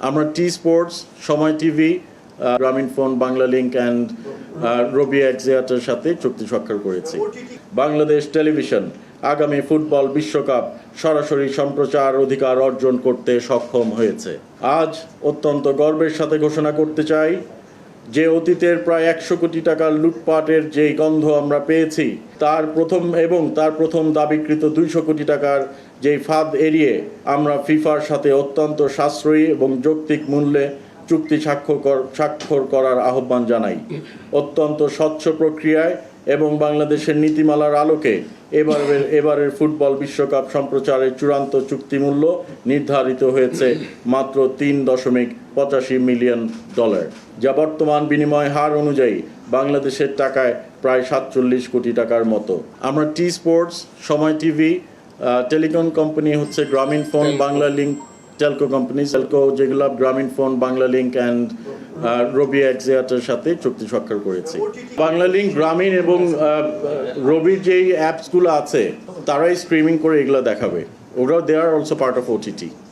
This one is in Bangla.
আমরা টি স্পোর্টস, সময় টিভি, গ্রামীণ ফোন, বাংলা লিংক অ্যান্ড রবি এক্সিয়াটের সাথে চুক্তি স্বাক্ষর করেছি। বাংলাদেশ টেলিভিশন আগামী ফুটবল বিশ্বকাপ সরাসরি সম্প্রচার অধিকার অর্জন করতে সক্ষম হয়েছে। আজ অত্যন্ত গর্বের সাথে ঘোষণা করতে চাই যে অতীতের প্রায় 100 কোটি টাকার লুটপাটের যে গন্ধ আমরা পেয়েছি তার প্রথম দাবিকৃত 200 কোটি টাকার যেই ফাঁদ এড়িয়ে আমরা ফিফার সাথে অত্যন্ত সাশ্রয়ী এবং যৌক্তিক মূল্যে চুক্তি স্বাক্ষর করার আহ্বান জানাই। অত্যন্ত স্বচ্ছ প্রক্রিয়ায় এবং বাংলাদেশের নীতিমালার আলোকে এবারের ফুটবল বিশ্বকাপ সম্প্রচারের চূড়ান্ত চুক্তিমূল্য নির্ধারিত হয়েছে মাত্র $3.85 মিলিয়ন, যা বর্তমান বিনিময় হার অনুযায়ী বাংলাদেশের টাকায় প্রায় 47 কোটি টাকার মতো। আমরা টি স্পোর্টস, সময় টিভি, টেলিকম কোম্পানি হচ্ছে গ্রামীণ phone, Bangla link, Telco company, যেগুলো গ্রামীণ ফোন, বাংলা লিংক অ্যান্ড রবি এক্সিয়াটের সাথে চুক্তি স্বাক্ষর করেছি। বাংলা লিংক, গ্রামীণ এবং রবির যেই অ্যাপসগুলো আছে তারাই স্ট্রিমিং করে এগুলো দেখাবে। ওরা they are also part of OTT.